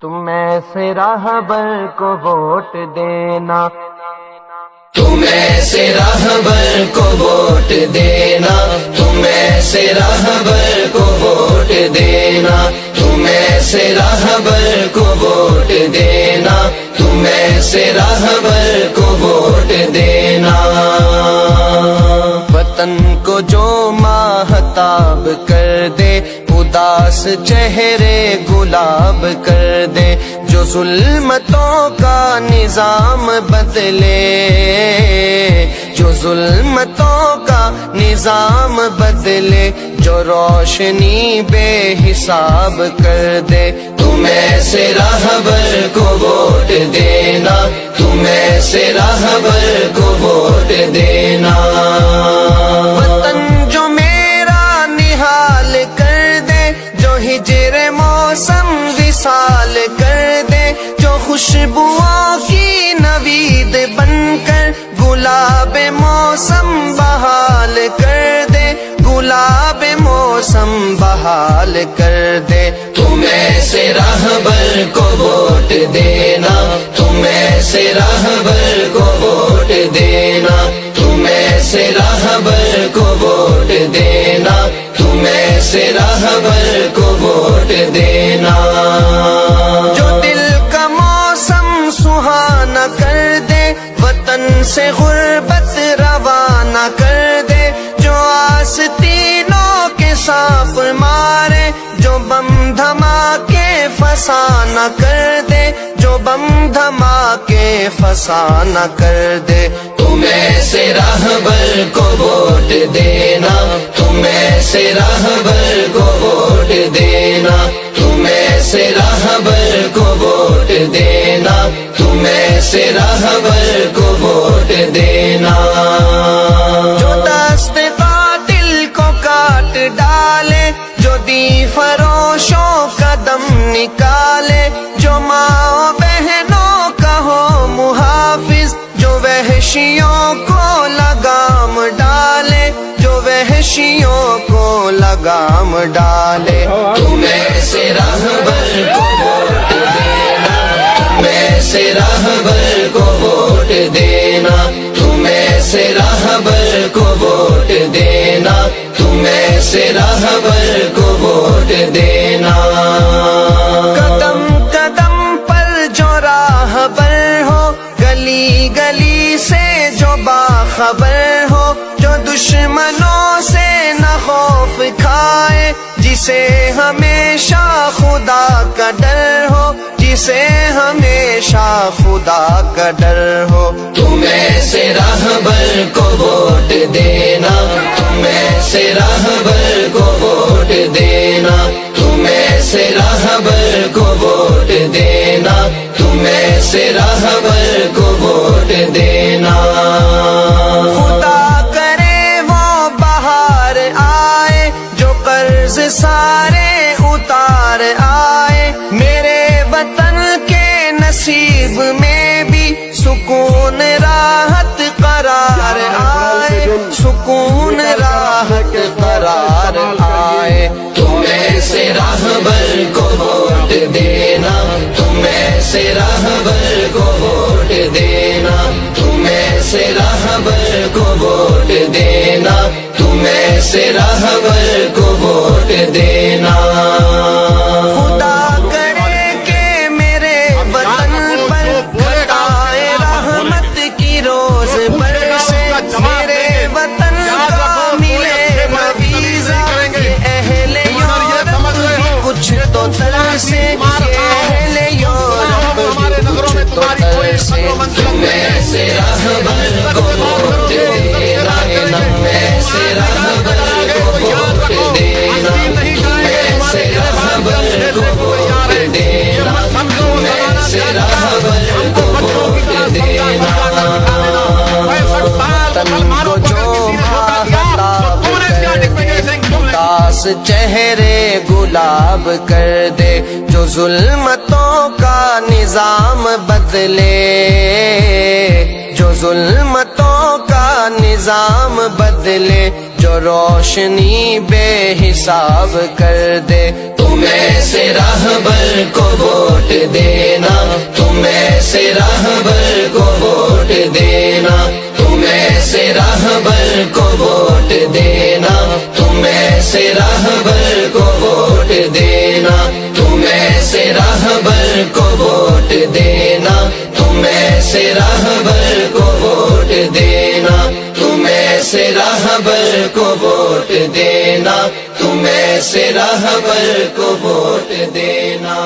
تم ایسے راہبر کو ووٹ دینا، تم ایسے راہبر کو ووٹ دینا، تم ایسے راہبر کو ووٹ دینا، تم ایسے راہبر کو ووٹ دینا، تم ایسے راہبر کو ووٹ دینا۔ وطن کو جو ماہتاب کر دے، اداس چہرے گلاب کر دے، جو ظلمتوں کا نظام بدلے، جو ظلمتوں کا نظام بدلے، جو روشنی بے حساب کر دے، تم ایسے راہبر کو ووٹ دینا، تم ایسے راہبر کو ووٹ دینا۔ وطن جو میرا نہال کر دے، جو ہجر موسم وصال کر دے، جو خوشبوؤں کی نوید بن کر گلاب موسم بحال کر دے، گلاب موسم بحال کر دے، تم ایسے راہبر کو ووٹ دینا، تم ایسے راہبر کو ووٹ دینا، تم ایسے راہبر کو ووٹ دینا، تم ایسے راہبر کو ووٹ دینا۔ جو دل کا موسم سہانا کر دے، وطن سے غربت روانہ کر دے، جو آستینوں کے سانپ مارے، جو بم دھماکے فسانہ کر دے، جو بم دھماکے فسانہ کر دے، تم ایسے راہبر کو ووٹ دینا، تم ایسے راہبر کو ووٹ دینا، تم ایسے راہبر کو ووٹ دینا، تم ایسے راہبر کو ووٹ دینا۔ جو دست قاتل کو کاٹ ڈالے، جو دی فروشوں کا دم نکالے، جو ماں بہنوں کا ہو محافظ، جو وحشیوں کو لگام ڈالے، جو وحشیوں کو لگام ڈالے، تم ایسے راہبر کو ووٹ دینا، تم ایسے راہبر کو ووٹ دینا، تم ایسے راہبر کو ووٹ دینا، تم ایسے راہبر کو ووٹ دینا۔ قدم قدم پر جو راہبر ہو، گلی گلی سے جو باخبر ہو، جو دشمنوں سے نہ خوف کھائے، جسے ہمیشہ خدا کا ڈر ہو، جسے ہمیشہ خدا کا ڈر ہو، تم ایسے راہبر کو ووٹ دینا، تم ایسے راہبر کو ووٹ دینا، تم ایسے راہبر کو ووٹ دینا، تم ایسے راہبر کو ووٹ دینا۔ خدا کرے وہ بہار آئے، جو قرض سارے اتار آئے، میرے وطن کے نصیب میں بھی سکون راحت قرار آئے، سکون راحت قرار آئے، تم ایسے راہبر کو ووٹ دینا، تم ایسے راہبر کو ووٹ دینا، تم ایسے راہبر کو ووٹ دینا، تم ایسے راہبر کو ووٹ دینا۔ خدا کرے کہ میرے وطن پر عطائے رحمت کی روز برسے، میرے وطن کا ملے ویزا، اہل یورپ بھی کچھ تو ترسے، اہل یورپ بھی کچھ تو ترسے، تم ایسے راہبر کو ووٹ دینا، تم ایسے راہبر کو ووٹ دینا، تم ایسے راہبر کو ووٹ دینا، تم ایسے راہبر کو ووٹ دینا۔ وطن کو جو ماہتاب کر دے، اداس چہرے گلاب کر دے، جو ظلمتوں کا نظام بدلے، جو ظلمتوں کا نظام بدلے، جو روشنی بے حساب کر دے، تم ایسے راہبر کو ووٹ دینا، تم ایسے راہبر کو ووٹ دینا، تم ایسے راہبر کو ووٹ دینا، تم ایسے راہبر کو ووٹ دینا، تم ایسے راہبر کو ووٹ دینا، تم ایسے راہبر کو ووٹ دینا، تم ایسے راہبر کو ووٹ دینا، تم ایسے راہبر کو ووٹ دینا۔